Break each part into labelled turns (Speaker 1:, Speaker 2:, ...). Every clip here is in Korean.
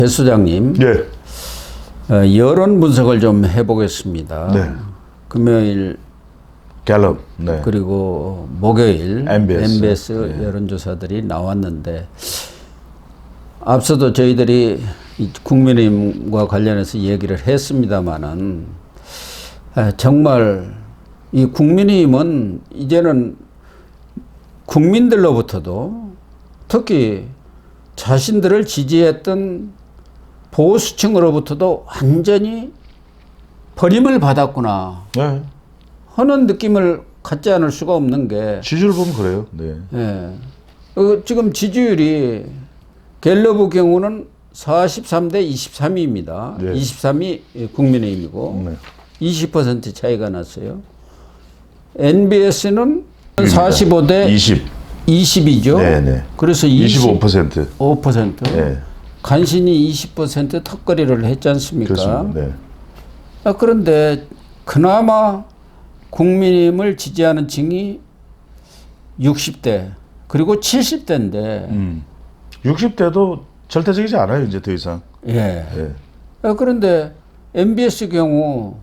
Speaker 1: 배 소장님,
Speaker 2: 네.
Speaker 1: 여론 분석을 좀 해보겠습니다.
Speaker 2: 네.
Speaker 1: 금요일
Speaker 2: 갤럽. 네.
Speaker 1: 그리고 목요일
Speaker 2: MBS.
Speaker 1: 네. 여론조사들이 나왔는데 앞서도 저희들이 국민의힘과 관련해서 얘기를 했습니다마는 정말 이 국민의힘은 이제는 국민들로부터도 특히 자신들을 지지했던 보수층으로부터도 완전히 버림을 받았구나
Speaker 2: 네. 하는
Speaker 1: 느낌을 갖지 않을 수가 없는 게
Speaker 2: 지지율 보면 그래요. 네.
Speaker 1: 예. 지금 지지율이 갤럽의 경우는 43대 23입니다.
Speaker 2: 네.
Speaker 1: 23이 국민의힘이고
Speaker 2: 네.
Speaker 1: 20% 차이가 났어요. NBS는 45대 20이죠.
Speaker 2: 네네.
Speaker 1: 그래서
Speaker 2: 25%.
Speaker 1: 5%.
Speaker 2: 네.
Speaker 1: 간신히 20% 턱걸이를 했지 않습니까?
Speaker 2: 그렇습니다. 네.
Speaker 1: 그런데 그나마 국민의힘을 지지하는 층이 60대 그리고 70대인데
Speaker 2: 60대도 절대적이지 않아요. 이제 더 이상.
Speaker 1: 예.
Speaker 2: 예.
Speaker 1: 그런데 MBS 경우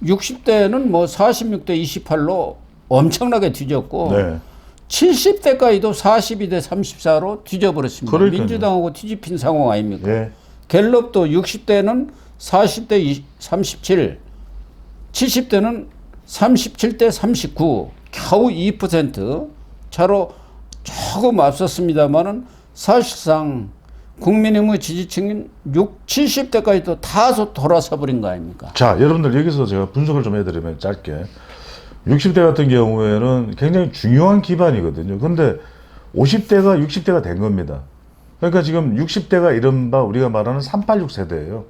Speaker 1: 60대는 뭐 46대 28로 엄청나게 뒤졌고
Speaker 2: 네.
Speaker 1: 70대까지도 42대 34로 뒤져버렸습니다.
Speaker 2: 그러니까요.
Speaker 1: 민주당하고 뒤집힌 상황 아닙니까?
Speaker 2: 예.
Speaker 1: 갤럽도 60대는 40대 37, 70대는 37대 39, 겨우 2% 차로 조금 앞섰습니다만은 사실상 국민의힘의 지지층인 70대까지도 다 돌아서 버린 거 아닙니까?
Speaker 2: 자, 여러분들 여기서 제가 분석을 좀 해드리면 짧게 60대 같은 경우에는 굉장히 중요한 기반이거든요. 근데 50대가 60대가 된 겁니다. 그러니까 지금 60대가 이른바 우리가 말하는 386 세대예요.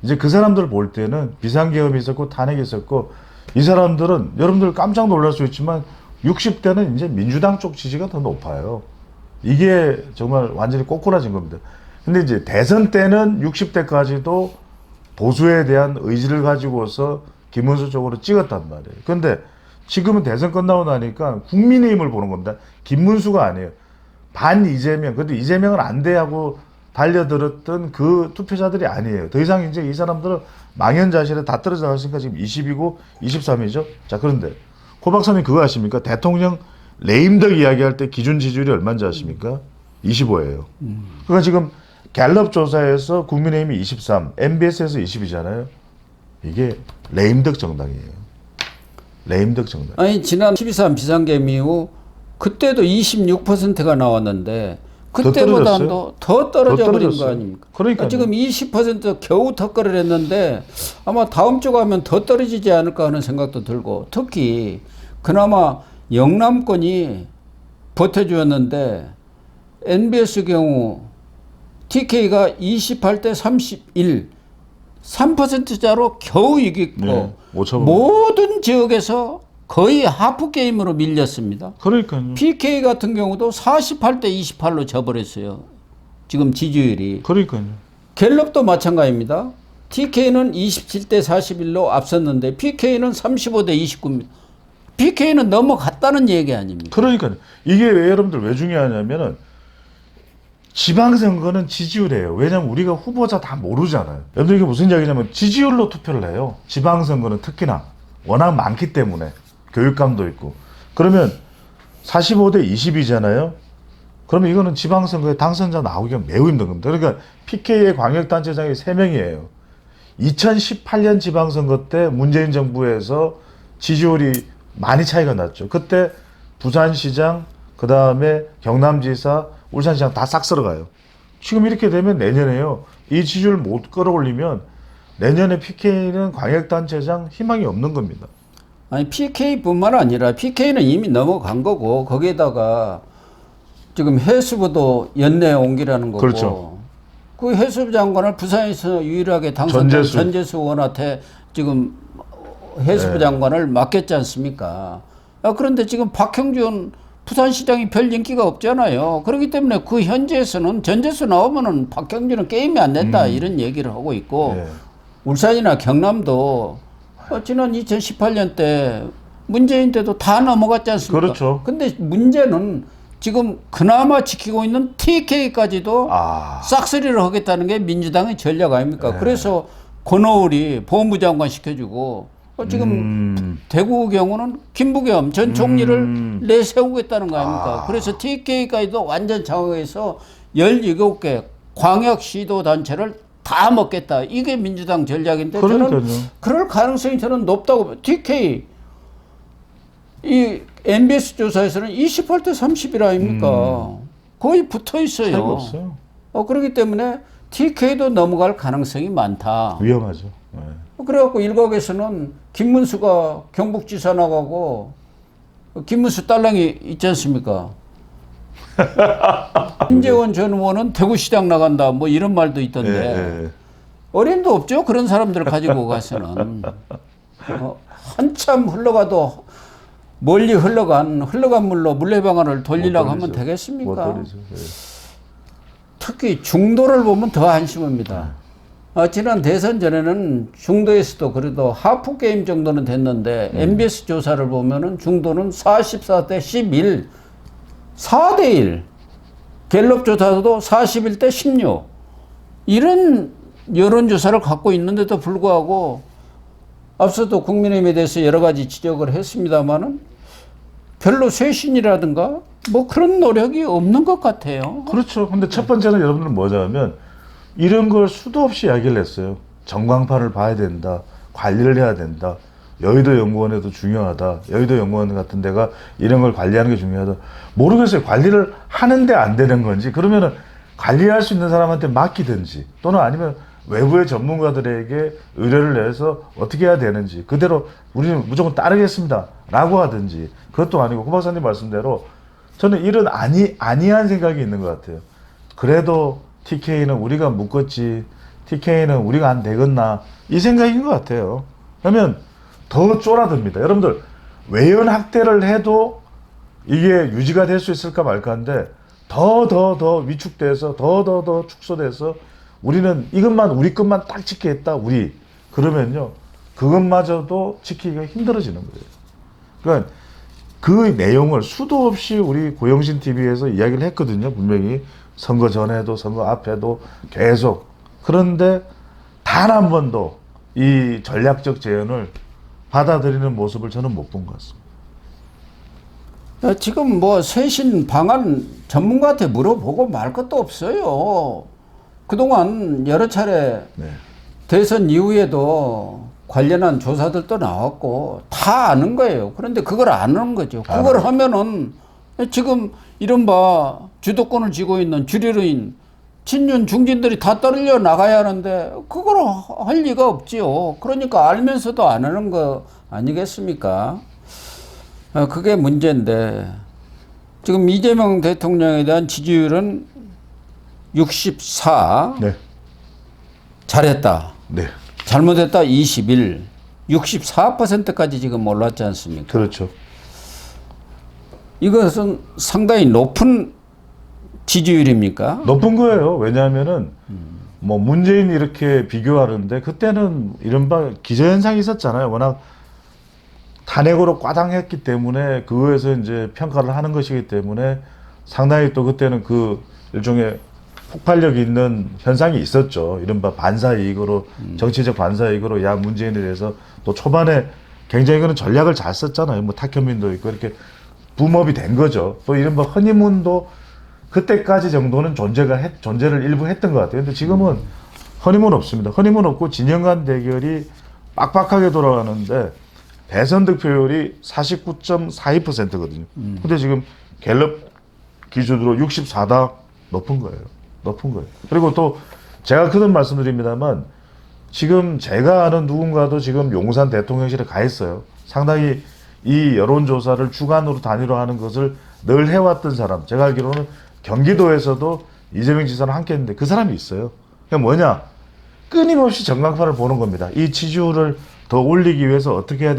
Speaker 2: 이제 그 사람들을 볼 때는 비상계엄이 있었고 탄핵이 있었고 이 사람들은 여러분들 깜짝 놀랄 수 있지만 60대는 이제 민주당 쪽 지지가 더 높아요. 이게 정말 완전히 꼬꾸라진 겁니다. 근데 이제 대선 때는 60대까지도 보수에 대한 의지를 가지고서 김문수 쪽으로 찍었단 말이에요. 근데 지금은 대선 끝나고 나니까 국민의힘을 보는 겁니다. 김문수가 아니에요. 반 이재명. 근데 이재명은 안 돼 하고 달려들었던 그 투표자들이 아니에요. 더 이상 이제 이 사람들은 망연자실에 다 떨어져 나갔으니까 지금 20이고 23이죠. 자, 그런데 고 박사님 그거 아십니까? 대통령 레임덕 이야기할 때 기준 지지율이 얼마인지 아십니까? 25예요. 그러니까 지금 갤럽 조사에서 국민의힘이 23, MBS에서 20이잖아요. 이게 레임덕 정당이에요. 레임덕 정당.
Speaker 1: 아니 지난 12.3 비상계엄 이후 그때도 26%가 나왔는데 그때보다도 더 떨어져 버린 거 아닙니까?
Speaker 2: 그러니까
Speaker 1: 지금 20% 겨우 턱걸이를 했는데 아마 다음 주 가면 더 떨어지지 않을까 하는 생각도 들고 특히 그나마 영남권이 버텨주었는데 NBS 경우 TK가 28대 31 3%자로 겨우 이겼고
Speaker 2: 네,
Speaker 1: 모든 지역에서 거의 하프 게임으로 밀렸습니다.
Speaker 2: 그러니까요.
Speaker 1: PK 같은 경우도 48대 28로 져버렸어요. 지금 지지율이.
Speaker 2: 그러니까요.
Speaker 1: 갤럽도 마찬가지입니다. TK는 27대 41로 앞섰는데 PK는 35대 29입니다. PK는 넘어갔다는 얘기 아닙니까?
Speaker 2: 그러니까요. 이게 왜 여러분들 왜 중요하냐면은 지방선거는 지지율이에요. 왜냐면 우리가 후보자 다 모르잖아요. 여러분들 이게 무슨 이야기냐면 지지율로 투표를 해요. 지방선거는 특히나 워낙 많기 때문에 교육감도 있고. 그러면 45대 20이잖아요. 그러면 이거는 지방선거에 당선자 나오기가 매우 힘든 겁니다. 그러니까 PK의 광역단체장이 3명이에요. 2018년 지방선거 때 문재인 정부에서 지지율이 많이 차이가 났죠. 그때 부산시장, 그 다음에 경남지사, 울산시장 다 싹 쓸어가요. 지금 이렇게 되면 내년에요. 이 지지율 못 끌어올리면 내년에 PK는 광역단체장 희망이 없는 겁니다.
Speaker 1: 아니 PK뿐만 아니라 PK는 이미 넘어간 거고 거기에다가 지금 해수부도 연내 옮기라는 거고
Speaker 2: 그렇죠.
Speaker 1: 그 해수부 장관을 부산에서 유일하게 당선된 전재수 의원한테 지금 해수부 장관을 맡겼지 않습니까? 그런데 지금 박형준 부산시장이 별 인기가 없잖아요. 그렇기 때문에 그 현지에서는 전재수 나오면은 박형준은 게임이 안 된다 이런 얘기를 하고 있고 울산이나 경남도 지난 2018년 때 문재인 때도 다 넘어갔지 않습니까?
Speaker 2: 그렇죠.
Speaker 1: 근데 문제는 지금 그나마 지키고 있는 TK까지도 싹쓸이를 하겠다는 게 민주당의 전략 아닙니까?
Speaker 2: 네.
Speaker 1: 그래서 권오울이 법무장관 시켜주고 지금 대구 경우는 김부겸 전 총리를 내세우겠다는 거 아닙니까? 그래서 TK까지도 완전 장악해서 17개 광역시도단체를 다 먹겠다. 이게 민주당 전략인데 저는 그럴 가능성이 저는 높다고 봐요. TK 이 MBS 조사에서는 28대 30일 아닙니까? 거의 붙어 있어요. 그렇기 때문에 TK도 넘어갈 가능성이 많다.
Speaker 2: 위험하죠. 네.
Speaker 1: 그래갖고 일각에서는 김문수가 경북지사 나가고 김문수 딸랑이 있지 않습니까? 김재원 전 의원은 대구시장 나간다 뭐 이런 말도 있던데 어림도 없죠. 그런 사람들을 가지고 가서는 한참 흘러가도 멀리 흘러간 물로 물레방아를 돌리려고 하면 되겠습니까? 특히 중도를 보면 더 한심합니다. 지난 대선 전에는 중도에서도 그래도 하프 게임 정도는 됐는데 MBS 조사를 보면은 중도는 44대 11, 4대 1. 갤럽 조사도 41대 16. 이런 여론조사를 갖고 있는데도 불구하고 앞서도 국민의힘에 대해서 여러 가지 지적을 했습니다만은 별로 쇄신이라든가 뭐 그런 노력이 없는 것 같아요.
Speaker 2: 그렇죠. 근데 첫 번째는 여러분들은 뭐냐면 이런 걸 수도 없이 이야기를 했어요. 전광판을 봐야 된다. 관리를 해야 된다. 여의도 연구원에도 중요하다. 여의도 연구원 같은 데가 이런 걸 관리하는 게 중요하다. 모르겠어요. 관리를 하는데 안 되는 건지 그러면은 관리할 수 있는 사람한테 맡기든지 또는 아니면 외부의 전문가들에게 의뢰를 내서 어떻게 해야 되는지 그대로 우리는 무조건 따르겠습니다 라고 하든지 그것도 아니고 고 박사님 말씀대로 저는 이런 아니한 생각이 있는 것 같아요. 그래도 TK는 우리가 묶었지 TK는 우리가 안 되겠나 이 생각인 것 같아요. 그러면 더 쫄아듭니다. 여러분들 외연 확대를 해도 이게 유지가 될 수 있을까 말까 한데 더 위축돼서 더 축소돼서 우리는 이것만 우리 것만 딱 지키겠다 우리 그러면요 그것마저도 지키기가 힘들어지는 거예요. 그러니까 그 내용을 수도 없이 우리 고영신 TV에서 이야기를 했거든요. 분명히 선거 전에도 선거 앞에도 계속. 그런데 단 한 번도 이 전략적 제안을 받아들이는 모습을 저는 못 본 것 같습니다.
Speaker 1: 지금 뭐 쇄신 방안 전문가한테 물어보고 말 것도 없어요. 그동안 여러 차례 대선 이후에도 관련한 조사들도 나왔고 다 아는 거예요. 그런데 그걸 안 하는 거죠. 그걸 하면은 지금 이른바 주도권을 쥐고 있는 주류인 친윤 중진들이 다 떨려 나가야 하는데 그걸 할 리가 없지요. 그러니까 알면서도 안 하는 거 아니겠습니까? 그게 문제인데 지금 이재명 대통령에 대한 지지율은 64. 잘했다. 잘못했다 21. 64%까지 지금 올랐지 않습니까?
Speaker 2: 그렇죠.
Speaker 1: 이것은 상당히 높은 지지율입니까?
Speaker 2: 높은 거예요. 왜냐하면은 뭐 문재인 이렇게 비교하는데 그때는 이른바 기저현상이 있었잖아요. 워낙 탄핵으로 과당했기 때문에 그거에서 이제 평가를 하는 것이기 때문에 상당히 또 그때는 그 일종의 폭발력 있는 현상이 있었죠. 이른바 반사이익으로 정치적 반사이익으로 야 문재인에 대해서 또 초반에 굉장히 그런 전략을 잘 썼잖아요. 뭐 탁현민도 있고 이렇게 붐업이 된 거죠. 또 이른바 허니문도 그때까지 정도는 존재를 일부 했던 것 같아요. 근데 지금은 허니문 없습니다. 허니문 없고 진영 간 대결이 빡빡하게 돌아가는데 대선 득표율이 49.42%거든요. 근데 지금 갤럽 기준으로 64다 높은 거예요. 그리고 또 제가 그런 말씀드립니다만 지금 제가 아는 누군가도 지금 용산 대통령실에 가 있어요. 상당히 이 여론조사를 주간으로 단위로 하는 것을 늘 해왔던 사람. 제가 알기로는 경기도에서도 이재명 지사랑 함께 했는데 그 사람이 있어요. 그게 뭐냐? 끊임없이 전광판을 보는 겁니다. 이 지지율을 더 올리기 위해서 어떻게 해야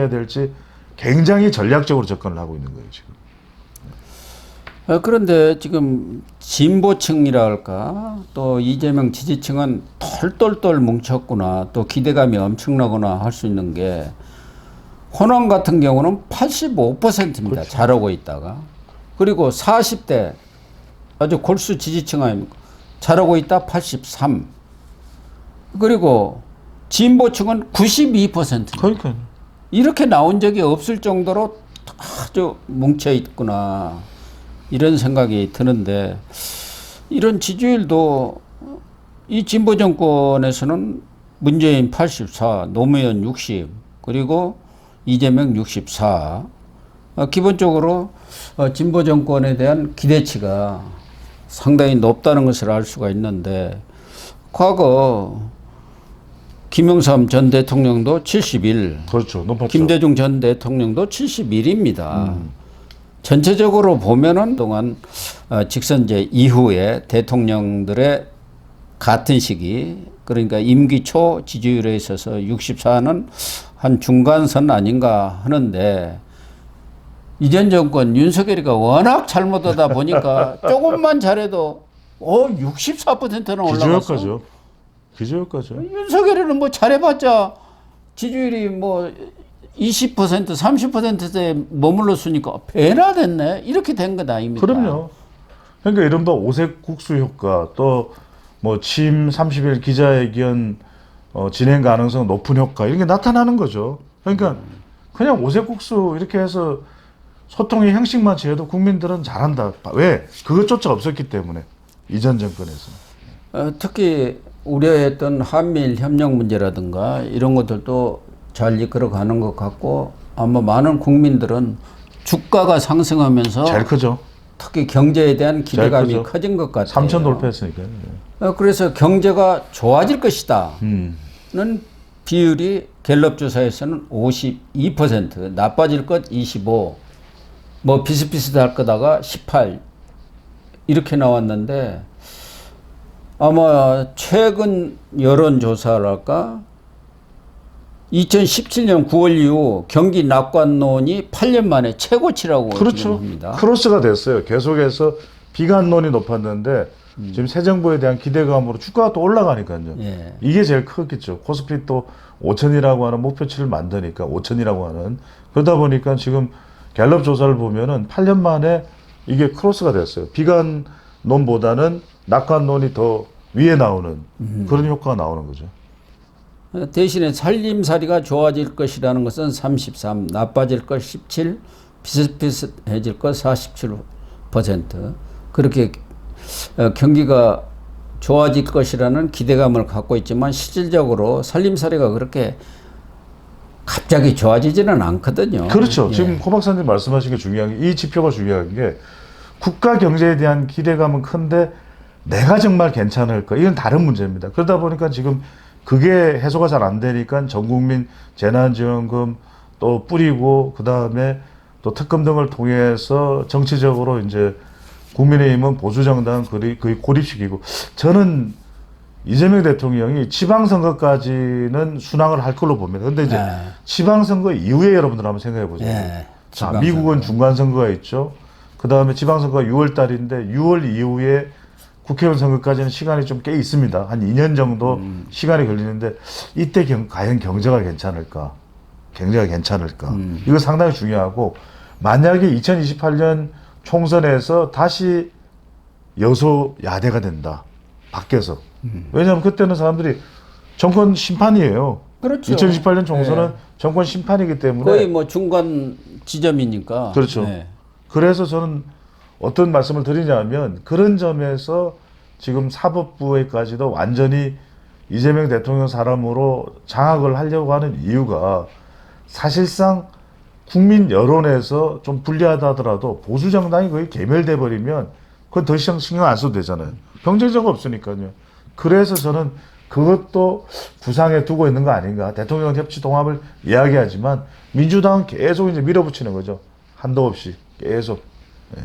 Speaker 2: 될지 굉장히 전략적으로 접근을 하고 있는 거예요, 지금.
Speaker 1: 그런데 지금 진보층이라 할까 또 이재명 지지층은 털똘똘 뭉쳤구나 또 기대감이 엄청나구나 할 수 있는 게 호남 같은 경우는 85%입니다.
Speaker 2: 그렇죠.
Speaker 1: 잘하고 있다가 그리고 40대 아주 골수 지지층 아닙니까? 잘하고 있다 83. 그리고 진보층은 92%.
Speaker 2: 그러니까요.
Speaker 1: 이렇게 나온 적이 없을 정도로 아주 뭉쳐 있구나. 이런 생각이 드는데 이런 지지율도 이 진보 정권에서는 문재인 84, 노무현 60, 그리고 이재명 64. 기본적으로 진보 정권에 대한 기대치가 상당히 높다는 것을 알 수가 있는데 과거 김영삼 전 대통령도 71,
Speaker 2: 그렇죠. 높았죠.
Speaker 1: 김대중 전 대통령도 71입니다. 전체적으로 보면은 동안 직선제 이후에 대통령들의 같은 시기, 그러니까 임기 초 지지율에 있어서 64는 한 중간선 아닌가 하는데 이전 정권 윤석열이가 워낙 잘못하다 보니까 조금만 잘해도 64%는 올라갔어.
Speaker 2: 기저효과죠. 기저효과죠.
Speaker 1: 윤석열이는 뭐 잘해봤자 지지율이 뭐 20%, 30%대 머물렀으니까 배나 됐네. 이렇게 된 것 아닙니까?
Speaker 2: 그럼요. 그러니까 이른바 오색 국수 효과, 또 뭐 취임 30일 기자회견 진행 가능성 높은 효과, 이런 게 나타나는 거죠. 그러니까 그냥 오색 국수 이렇게 해서 소통의 형식만 취해도 국민들은 잘한다. 왜? 그것조차 없었기 때문에 이전 정권에서.
Speaker 1: 특히 우려했던 한미일 협력 문제라든가 이런 것들도 잘 이끌어가는 것 같고 아마 많은 국민들은 주가가 상승하면서
Speaker 2: 제일 크죠.
Speaker 1: 특히 경제에 대한 기대감이
Speaker 2: 크죠.
Speaker 1: 커진 것 같아요.
Speaker 2: 3천 돌파했으니까요.
Speaker 1: 그래서 경제가 좋아질 것이다. 는 비율이 갤럽 조사에서는 52%, 나빠질 것 25%, 뭐 비슷비슷할 거다가 18 이렇게 나왔는데 아마 최근 여론조사랄까 2017년 9월 이후 경기 낙관론이 8년 만에 최고치라고
Speaker 2: 그렇죠.
Speaker 1: 합니다.
Speaker 2: 크로스가 됐어요. 계속해서 비관론이 높았는데 지금 새 정부에 대한 기대감으로 주가가 또 올라가니까요.
Speaker 1: 예.
Speaker 2: 이게 제일 크겠죠. 코스피 또 5천이라고 하는 목표치를 만드니까 5천이라고 하는, 그러다 보니까 지금 갤럽 조사를 보면은 8년 만에 이게 크로스가 됐어요. 비관론보다는 낙관론이 더 위에 나오는 그런 효과가 나오는 거죠.
Speaker 1: 대신에 살림살이가 좋아질 것이라는 것은 33, 나빠질 것 17, 비슷비슷해질 것 47%. 그렇게 경기가 좋아질 것이라는 기대감을 갖고 있지만 실질적으로 살림살이가 그렇게 갑자기 좋아지지는 않거든요.
Speaker 2: 그렇죠.
Speaker 1: 예.
Speaker 2: 지금 호 박사님 말씀하신 게 중요한 게, 이 지표가 중요한 게 국가 경제에 대한 기대감은 큰데 내가 정말 괜찮을까? 이건 다른 문제입니다. 그러다 보니까 지금 그게 해소가 잘 안 되니까 전 국민 재난지원금 또 뿌리고 그다음에 또 특검 등을 통해서 정치적으로 이제 국민의힘은 보수정당 거의 고립시키고, 저는 이재명 대통령이 지방선거까지는 순항을 할 걸로 봅니다. 근데 이제 지방선거 이후에 여러분들 한번 생각해 보세요. 자, 미국은 중간선거가 있죠. 그 다음에 지방선거가 6월 달인데 6월 이후에 국회의원 선거까지는 시간이 좀 꽤 있습니다. 한 2년 정도 시간이 걸리는데 이때 과연 경제가 괜찮을까? 경제가 괜찮을까? 이거 상당히 중요하고, 만약에 2028년 총선에서 다시 여소야대가 된다. 밖에서. 왜냐하면 그때는 사람들이 정권 심판이에요.
Speaker 1: 그렇죠.
Speaker 2: 2018년 총선은 정권 심판이기 때문에.
Speaker 1: 거의 뭐 중간 지점이니까.
Speaker 2: 그렇죠.
Speaker 1: 네.
Speaker 2: 그래서 저는 어떤 말씀을 드리냐면, 그런 점에서 지금 사법부에까지도 완전히 이재명 대통령 사람으로 장악을 하려고 하는 이유가, 사실상 국민 여론에서 좀 불리하다 하더라도 보수 정당이 거의 괴멸돼 버리면 그건 더 이상 신경 안 써도 되잖아요. 경쟁자가 없으니까요. 그래서 저는 그것도 구상해 두고 있는 거 아닌가. 대통령 협치 통합을 이야기하지만 민주당은 계속 이제 밀어붙이는 거죠. 한도 없이 계속. 네.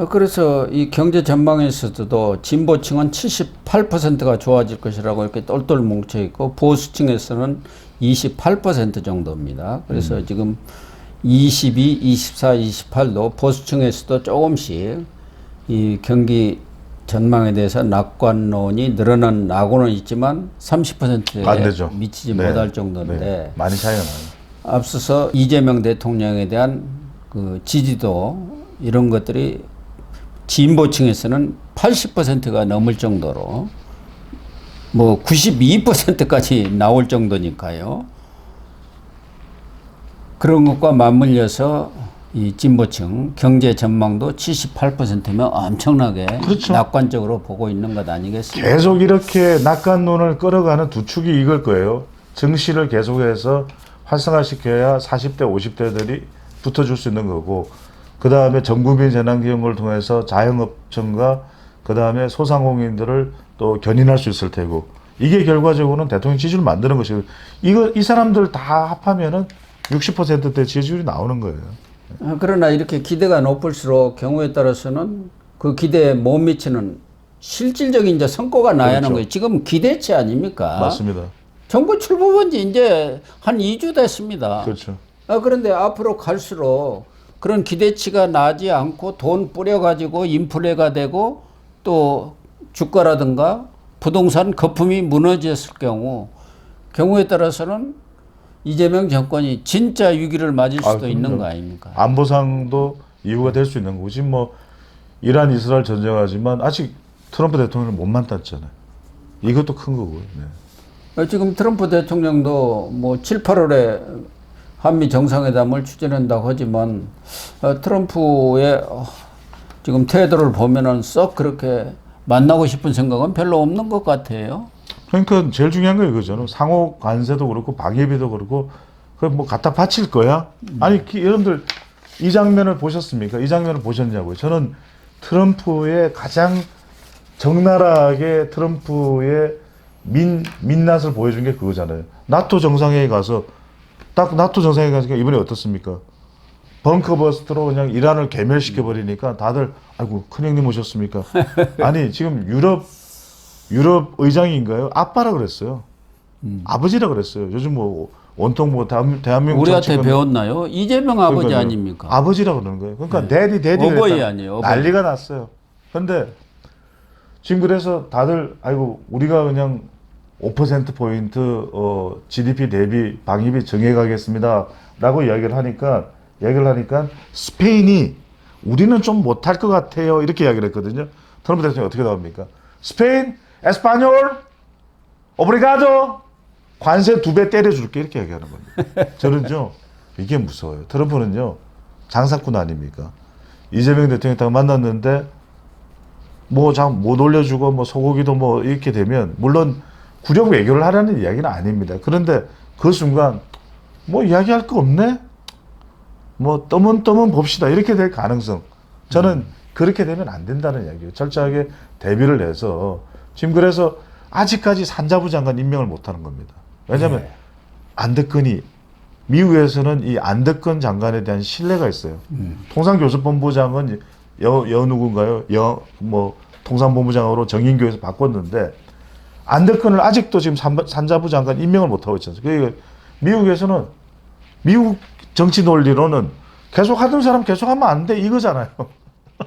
Speaker 1: 그래서 이 경제 전망에서도 진보층은 78%가 좋아질 것이라고 이렇게 똘똘 뭉쳐 있고 보수층에서는 28% 정도입니다. 그래서 지금 22, 24, 28도 보수층에서도 조금씩 이 경기 전망에 대해서 낙관론이 늘어나고는 있지만 30%에
Speaker 2: 안 되죠.
Speaker 1: 미치지
Speaker 2: 네.
Speaker 1: 못할 정도인데
Speaker 2: 네. 많이 차이가 나요.
Speaker 1: 앞서서 이재명 대통령에 대한 그 지지도 이런 것들이 진보층에서는 80%가 넘을 정도로 뭐 92%까지 나올 정도니까요. 그런 것과 맞물려서 이 진보층 경제 전망도 78%면 엄청나게
Speaker 2: 그렇죠.
Speaker 1: 낙관적으로 보고 있는 것 아니겠습니까?
Speaker 2: 계속 이렇게 낙관론을 끌어가는 두 축이 이걸 거예요. 증시를 계속해서 활성화시켜야 40대, 50대들이 붙어줄 수 있는 거고, 그 다음에 전국민 재난기금을 통해서 자영업층과 그 다음에 소상공인들을 또 견인할 수 있을 테고, 이게 결과적으로는 대통령 지지를 만드는 것이고, 이 사람들 다 합하면은 60%대 지지율이 나오는 거예요.
Speaker 1: 그러나 이렇게 기대가 높을수록 경우에 따라서는 그 기대에 못 미치는 실질적인 이제 성과가 나야 하는
Speaker 2: 그렇죠.
Speaker 1: 거예요. 지금 기대치 아닙니까?
Speaker 2: 맞습니다.
Speaker 1: 정부 출범한 지 이제 한 2주 됐습니다.
Speaker 2: 그렇죠.
Speaker 1: 그런데 앞으로 갈수록 그런 기대치가 나지 않고 돈 뿌려가지고 인플레가 되고 또 주가라든가 부동산 거품이 무너졌을 경우에 따라서는 이재명 정권이 진짜 위기를 맞을 수도 있는 거 아닙니까?
Speaker 2: 안보상도 이유가 될 수 있는 거고, 지금 뭐 이란 이스라엘 전쟁하지만 아직 트럼프 대통령을 못 만났잖아요. 이것도 큰 거고요. 네.
Speaker 1: 지금 트럼프 대통령도 뭐 7, 8월에 한미 정상회담을 추진한다고 하지만 트럼프의 지금 태도를 보면은 썩 그렇게 만나고 싶은 생각은 별로 없는 것 같아요.
Speaker 2: 그러니까 제일 중요한 거 이거죠. 상호 관세도 그렇고 방위비도 그렇고 그 뭐 갖다 바칠 거야? 아니 여러분들 이 장면을 보셨습니까? 이 장면을 보셨냐고요? 저는 트럼프의 가장 적나라하게 트럼프의 민낯을 보여준 게 그거잖아요. 나토 정상회의 가서 딱 나토 정상회의 가서 이번에 어떻습니까? 벙커버스트로 그냥 이란을 괴멸시켜 버리니까 다들 아이고 큰형님 오셨습니까? 아니 지금 유럽 의장인가요? 아빠라 그랬어요. 아버지라 그랬어요. 요즘 뭐 온통 뭐 대한민국
Speaker 1: 우리한테
Speaker 2: 정치권
Speaker 1: 배웠나요? 이재명 아버지
Speaker 2: 그러니까요.
Speaker 1: 아닙니까?
Speaker 2: 아버지라 그러는 거예요. 그러니까 데디
Speaker 1: 어버이 아니에요. 어버이.
Speaker 2: 난리가 났어요. 근데 지금 그래서 다들 아이고 우리가 그냥 5%포인트 GDP 대비 방위비 정해가겠습니다라고 이야기를 하니까 스페인이 우리는 좀 못할 것 같아요. 이렇게 이야기를 했거든요. 트럼프 대통령이 어떻게 나옵니까? 스페인, 에스파뇰, 오브리가도 관세 2배 때려줄게 이렇게 얘기하는 겁니다. 저는요 이게 무서워요. 트럼프는요 장사꾼 아닙니까? 이재명 대통령 딱 만났는데 뭐 잘 못 올려주고 뭐 소고기도 뭐 이렇게 되면 물론 구력 외교를 하라는 이야기는 아닙니다. 그런데 그 순간 뭐 이야기할 거 없네? 뭐 떠문 봅시다 이렇게 될 가능성 저는 그렇게 되면 안 된다는 이야기예요. 철저하게 대비를 해서 지금 그래서 아직까지 산자부 장관 임명을 못하는 겁니다. 왜냐하면 안덕건이 미국에서는 이 안덕건 장관에 대한 신뢰가 있어요. 통상교섭본부장은 누군가요? 뭐 통상본부장으로 정인교에서 바꿨는데 안덕건을 아직도 지금 산자부 장관 임명을 못하고 있잖아요. 그러니까 미국에서는 미국 정치 논리로는 계속 하던 사람 계속 하면 안 돼 이거잖아요.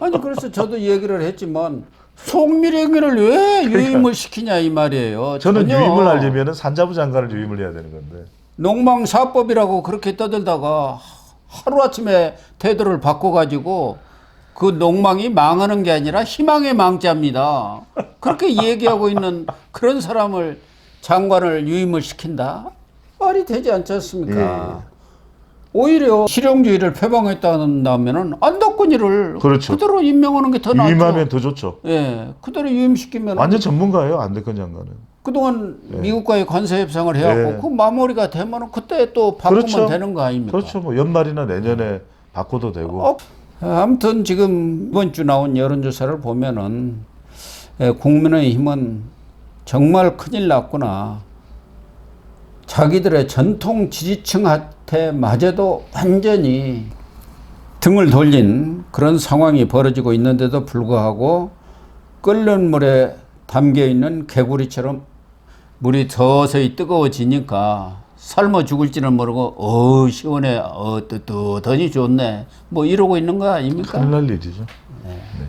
Speaker 1: 아니 그래서 저도 얘기를 했지만 송미령을 왜 유임을 시키냐 이 말이에요.
Speaker 2: 저는
Speaker 1: 전혀.
Speaker 2: 유임을 하려면 산자부 장관을 유임을 해야 되는 건데.
Speaker 1: 농망사법이라고 그렇게 떠들다가 하루아침에 태도를 바꿔가지고 그 농망이 망하는 게 아니라 희망의 망자입니다. 그렇게 얘기하고 있는 그런 사람을 장관을 유임을 시킨다? 말이 되지 않지 않습니까?
Speaker 2: 예.
Speaker 1: 오히려 실용주의를 표방했다면은 안덕근이를
Speaker 2: 그렇죠.
Speaker 1: 그대로 임명하는 게 더 낫죠.
Speaker 2: 유임하면 더 좋죠.
Speaker 1: 예, 그대로 유임시키면
Speaker 2: 완전 전문가예요 안덕건 장관은.
Speaker 1: 그동안 미국과의 관세 협상을 해왔고 그 마무리가 되면은 그때 또 바꾸면
Speaker 2: 그렇죠.
Speaker 1: 되는 거 아닙니까?
Speaker 2: 그렇죠. 뭐 연말이나 내년에 바꿔도 되고.
Speaker 1: 아무튼 지금 이번 주 나온 여론조사를 보면은 국민의힘은 정말 큰일 났구나. 자기들의 전통 지지층한테 마저도 완전히 등을 돌린 그런 상황이 벌어지고 있는데도 불구하고 끓는 물에 담겨 있는 개구리처럼 물이 서서히 뜨거워지니까 삶아 죽을지는 모르고 시원해 뜨뜻하니 좋네 뭐 이러고 있는 거 아닙니까?
Speaker 2: 큰일 날 일이죠.
Speaker 1: 네.
Speaker 2: 네.